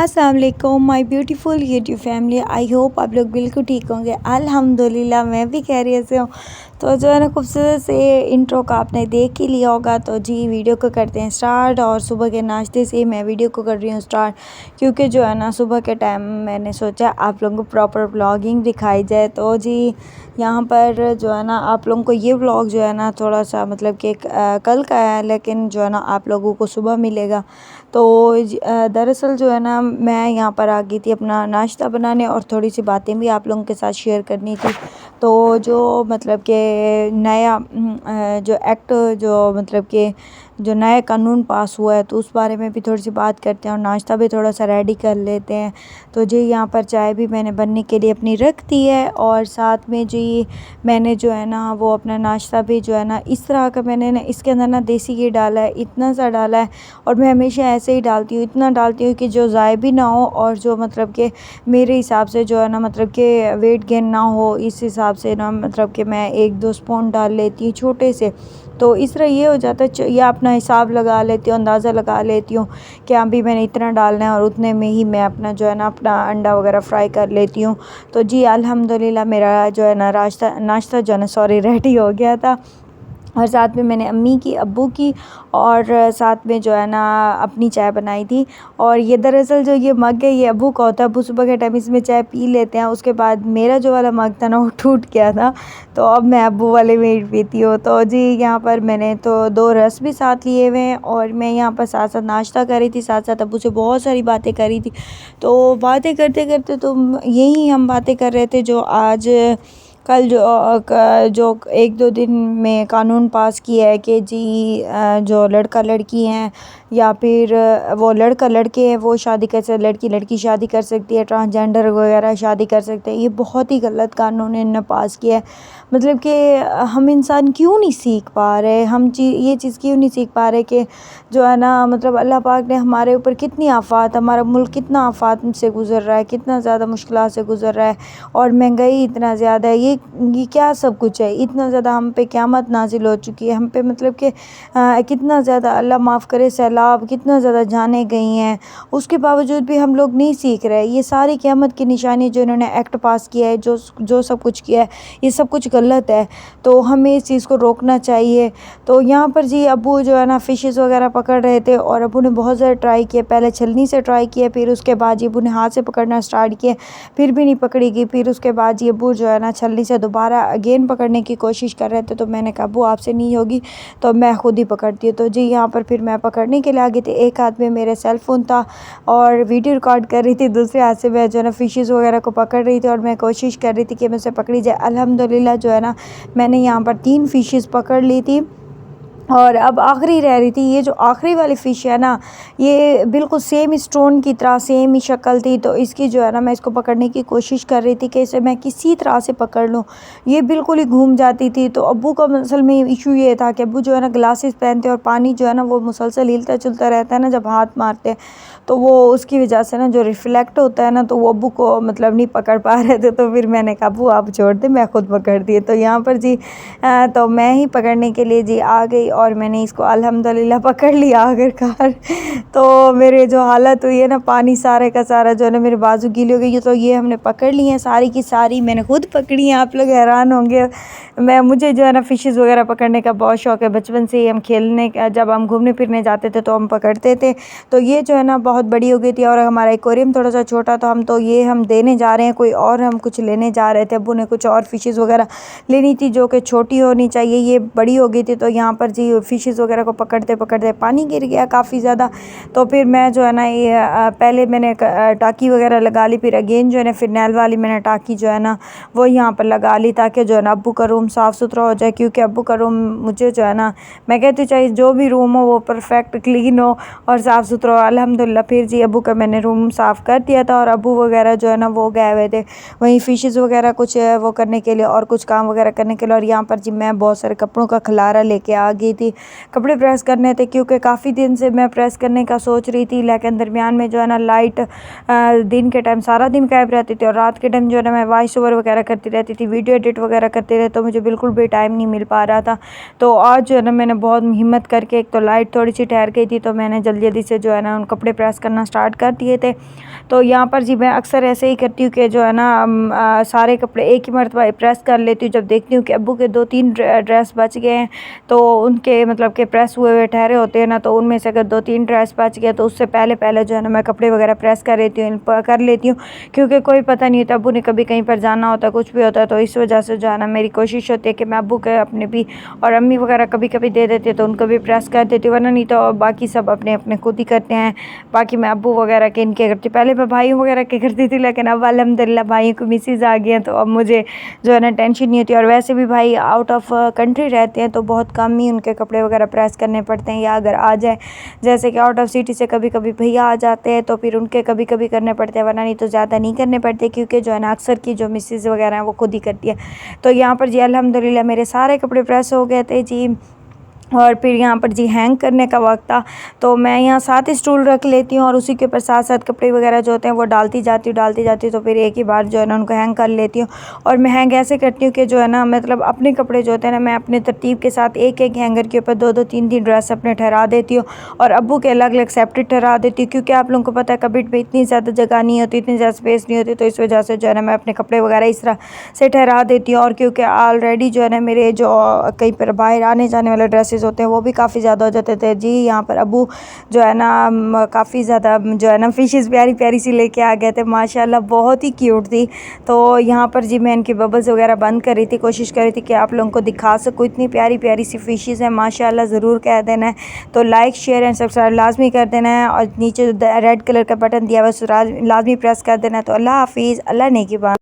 अस्सलाम वालेकुम my beautiful YouTube family. I hope आप लोग बिल्कुल ठीक होंगे। अल्हम्दुलिल्लाह मैं भी खैरियत से हूँ। तो जो है ना खूबसूरत से इंट्रो का आपने देख ही लिया होगा। तो जी वीडियो को करते हैं स्टार्ट। और सुबह के नाश्ते से मैं वीडियो को कर रही हूँ स्टार्ट, क्योंकि जो है ना सुबह के टाइम मैंने सोचा आप लोगों को प्रॉपर व्लॉगिंग दिखाई जाए। तो जी यहाँ पर जो है ना आप लोगों को ये व्लॉग जो है ना थोड़ा सा मतलब कि कल का है, लेकिन जो है ना आप लोगों को सुबह मिलेगा। तो दरअसल जो है ना मैं यहाँ पर आ गई थी अपना नाश्ता बनाने और थोड़ी सी बातें भी आप लोगों के साथ शेयर करनी थी। तो जो मतलब कि नया जो एक्ट जो मतलब कि जो नया कानून पास हुआ है, तो उस बारे में भी थोड़ी सी बात करते हैं और नाश्ता भी थोड़ा सा रेडी कर लेते हैं। तो जी यहाँ पर चाय भी मैंने बनने के लिए अपनी रख दी है, और साथ में जी मैंने जो है ना वो अपना नाश्ता भी जो है ना इस तरह का मैंने ना इसके अंदर ना देसी घी डाला है, इतना सा डाला है। और मैं हमेशा ऐसे ही डालती हूँ, इतना डालती हूँ कि जो ज़ाय भी ना हो और जो मतलब कि मेरे हिसाब से जो है ना मतलब कि वेट गेन ना हो, इस हिसाब से ना मतलब कि मैं 1-2 स्पून डाल लेती हूँ छोटे से। तो इस तरह ये हो जाता है, या अपना हिसाब लगा लेती हूँ, अंदाज़ा लगा लेती हूँ कि अभी मैंने इतना डालना है और उतने में ही मैं अपना जो है ना अपना अंडा वगैरह फ्राई कर लेती हूँ। तो जी अल्हम्दुलिल्लाह मेरा जो है ना नाश्ता जो है ना रेडी हो गया था। और साथ में मैंने अम्मी की, अब्बू की और साथ में जो है ना अपनी चाय बनाई थी। और ये दरअसल जो ये मग है ये अब्बू का होता है। अब्बू सुबह के टाइम इसमें चाय पी लेते हैं। उसके बाद मेरा जो वाला मग था ना वो टूट गया था, तो अब मैं अब्बू वाले में ही पीती हूँ। तो जी यहाँ पर मैंने तो 2 रस भी साथ लिए हुए हैं, और मैं यहाँ पर साथ साथ नाश्ता कर रही थी, साथ साथ अब्बू से बहुत सारी बातें करी थी। तो बातें करते करते तो यही हम बातें कर रहे थे जो आज कल जो 1-2 दिन में कानून पास किया है कि जी जो लड़का लड़की हैं या फिर वो लड़का लड़के हैं वो शादी कर सकते, लड़की लड़की शादी कर सकती है, ट्रांसजेंडर वगैरह शादी कर सकते हैं। ये बहुत ही गलत कानून इन्होंने पास किया है। मतलब कि हम इंसान क्यों नहीं सीख पा रहे, ये चीज़ क्यों नहीं सीख पा रहे कि जो है ना मतलब अल्लाह पाक ने हमारे ऊपर कितनी आफ़ात, हमारा मुल्क कितना आफ़ात से गुज़र रहा है, कितना ज़्यादा मुश्किलात से गुज़र रहा है, और महंगाई इतना ज़्यादा है। ये क्या सब कुछ है, इतना ज़्यादा हम पे क़यामत नाज़िल हो चुकी है, हम पे मतलब कि कितना ज़्यादा अल्लाह माफ़ करे सैलाब, कितना ज़्यादा जानें गई हैं। उसके बावजूद भी हम लोग नहीं सीख रहे। ये सारी क़यामत की निशानी जो इन्होंने एक्ट पास किया है, जो सब कुछ किया है, ये सब कुछ गलत है। तो हमें इस चीज़ को रोकना चाहिए। तो यहाँ पर जी अब्बू जो है ना फ़िशेस वगैरह पकड़ रहे थे, और अब्बू ने बहुत ज़्यादा ट्राई किया। पहले छलनी से ट्राई किया, फिर उसके बाद जी अब्बू ने हाथ से पकड़ना स्टार्ट किया, फिर भी नहीं पकड़ी गई। फिर उसके बाद जी अब्बू जो है ना छलनी से दोबारा अगेन पकड़ने की कोशिश कर रहे थे। तो मैंने कहा अब्बू आपसे नहीं होगी तो मैं खुद ही पकड़ती हूँ। तो जी यहाँ पर फिर मैं पकड़ने के लिए आ गई थी। एक हाथ में मेरे सेल फ़ोन था और वीडियो रिकॉर्ड कर रही थी, दूसरे हाथ से मैं जो है ना फ़िशेस वगैरह को पकड़ रही थी, और मैं कोशिश कर रही थी कि मुझसे पकड़ी जाए। अल्हम्दुलिल्लाह जो है ना मैंने यहाँ पर 3 फ़िशेस पकड़ ली थी, और अब आखिरी रह रही थी। ये जो आखिरी वाली फ़िश है ना, ये बिल्कुल सेम स्टोन की तरह सेम ही शक्ल थी। तो इसकी जो है ना मैं इसको पकड़ने की कोशिश कर रही थी कि इसे मैं किसी तरह से पकड़ लूँ, ये बिल्कुल ही घूम जाती थी। तो अब्बू का असल में इशू ये था कि अब्बू जो है ना ग्लासेस पहनते हैं, और पानी जो है ना वो मुसलसल हिलता चलता रहता है ना जब हाथ मारते हैं, तो वो उसकी वजह से ना जो रिफ्लेक्ट होता है ना, तो वो अब्बू को मतलब नहीं पकड़ पा रहे थे। तो फिर मैंने कहा अब्बू आप छोड़ दें, मैं खुद पकड़ दिए। तो यहाँ पर जी तो मैं ही पकड़ने के लिए जी आ गई, और मैंने इसको अल्हम्दुलिल्लाह पकड़ लिया आखिरकार। तो मेरे जो हालत हुई है ना, पानी सारे का सारा जो है ना मेरे बाजू गीली हो गई। तो ये हमने पकड़ ली हैं सारी की सारी, मैंने खुद पकड़ी हैं। आप लोग हैरान होंगे, मुझे जो है ना फ़िशेस वगैरह पकड़ने का बहुत शौक़ है। बचपन से ही हम खेलने का, जब हम घूमने फिरने जाते थे तो हम पकड़ते थे। तो ये जो है ना बहुत बड़ी हो गई थी, और हमारा एक्वेरियम थोड़ा सा छोटा, तो हम देने जा रहे हैं कोई और, हम कुछ लेने जा रहे थे। अब्बू ने कुछ और फ़िशेस वगैरह लेनी थी जो कि छोटी होनी चाहिए, ये बड़ी हो गई थी। तो यहाँ पर जी फ़िशेस वगैरह को पकड़ते पकड़ते पानी गिर गया काफ़ी ज़्यादा। तो फिर मैं जो है ना ये पहले मैंने टाँकी वगैरह लगा ली, फिर अगेन जो है ना फ़िनाइल वाली मैंने टाँकी जो है ना वो यहाँ पर लगा ली, ताकि जो है ना अब्बू का रूम साफ़ सुथरा हो जाए। क्योंकि अब्बू का रूम मुझे जो है ना, मैं कहती चाहिए जो भी रूम हो वो परफेक्ट क्लीन हो और साफ़ सुथरा हो। अल्हम्दुलिल्लाह फिर जी अब्बू का मैंने रूम साफ़ कर दिया था, और अब्बू वगैरह जो है ना वो गए हुए थे वहीं फ़िशेस वगैरह कुछ वो करने के लिए और कुछ काम वगैरह करने के लिए। और यहाँ पर जी मैं बहुत सारे कपड़ों का खलारा लेके आ गई थी कपड़े प्रेस करने थे, क्योंकि काफ़ी दिन से मैं प्रेस करने का सोच रही थी, लेकिन दरमियान में जो है ना लाइट दिन के टाइम सारा दिन गायब रहती थी और रात के टाइम जो है ना मैं वॉइस ओवर वगैरह करती रहती थी, वीडियो एडिट वगैरह करते रहे, तो मुझे बिल्कुल भी टाइम नहीं मिल पा रहा था। तो आज जो है ना मैंने बहुत हिम्मत करके, एक तो लाइट थोड़ी सी ठहर गई थी तो मैंने जल्दी जल्दी से जो है ना उन कपड़े प्रेस करना स्टार्ट कर दिए थे। तो यहाँ पर जी मैं अक्सर ऐसे ही करती हूँ कि जो है ना सारे कपड़े एक ही मरतबा प्रेस कर लेती हूँ। जब देखती हूँ कि अब्बू के 2-3 ड्रेस बच गए हैं, तो उनके मतलब के प्रेस हुए हुए ठहरे होते हैं ना, तो उनमें से अगर 2-3 ड्रेस बच गए तो उससे पहले पहले जो है ना मैं कपड़े वगैरह प्रेस कर लेती हूँ, क्योंकि कोई पता नहीं होता, अब्बू ने कभी कहीं पर जाना होता है, कुछ भी होता है। तो इस वजह से जो है ना मेरी कोशिश होती है कि मैं अब्बू के अपने भी और अम्मी वगैरह कभी कभी दे देती है तो उनको भी प्रेस कर देती हूँ, वरना नहीं तो बाकी सब अपने अपने खुद ही करते हैं। बाकी मैं अब्बू वगैरह के इनके करती हूँ, पहले मैं भाइयों वगैरह के करती थी, लेकिन अब अल्हम्दुलिल्लाह भाइयों को मिसेज आ गई हैं, तो अब मुझे जो है ना टेंशन नहीं होती। और वैसे भी भाई आउट ऑफ कंट्री रहते हैं तो बहुत कम ही उनके कपड़े वगैरह प्रेस करने पड़ते हैं, या अगर आ जाए जैसे कि आउट ऑफ सिटी से कभी कभी भैया आ जाते हैं तो फिर उनके कभी कभी करने पड़ते हैं, वरना नहीं तो ज़्यादा नहीं करने पड़ते, क्योंकि जो है ना अक्सर की जो मिसेज वगैरह हैं वो खुद ही करती है। तो यहाँ पर जी अल्हम्दुलिल्लाह मेरे सारे कपड़े प्रेस हो गए थे जी। और फिर यहाँ पर जी हैंग करने का वक्त था, तो मैं यहाँ 7 स्टूल रख लेती हूँ और उसी के ऊपर 7-7 कपड़े वगैरह जो होते हैं वो डालती जाती हूँ, तो फिर एक ही बार जो है ना उनको हैंग कर लेती हूँ। और मैं हैंग ऐसे करती हूँ कि जो है ना मतलब अपने कपड़े जो होते हैं ना मैं अपने तरतीब के साथ एक एक हैंगर के ऊपर 2-2 3-3 ड्रेस अपने ठहरा देती हूँ और अब्बू के अलग अलग सेपरेट ठहरा देती हूँ, क्योंकि आप लोगों को पता है कबीट में इतनी ज़्यादा जगह नहीं होती, इतनी ज़्यादा स्पेस नहीं होती, तो इस वजह से जो है ना मैं अपने कपड़े वगैरह इस तरह से ठहरा देती हूँ। और क्योंकि ऑलरेडी जो है ना मेरे जो कहीं पर बाहर आने जाने वाले ड्रेसेस होते हैं वो भी काफ़ी ज़्यादा हो जाते थे जी। यहाँ पर अब्बू जो है ना काफ़ी ज़्यादा जो है ना फिशेस प्यारी प्यारी सी लेके आ गए थे, माशाल्लाह बहुत ही क्यूट थी। तो यहाँ पर जी मैं इनकी बबल्स वगैरह बंद कर रही थी, कोशिश कर रही थी कि आप लोगों को दिखा सकूँ, इतनी प्यारी प्यारी सी फिशेस हैं माशाल्लाह। ज़रूर कह देना है, तो लाइक शेयर एंड सब्सक्राइब लाजमी कर देना है और नीचे रेड कलर का बटन दिया हुआ है लाजमी प्रेस कर देना है। तो अल्लाह हाफिज़, अल्लाह ने की बात।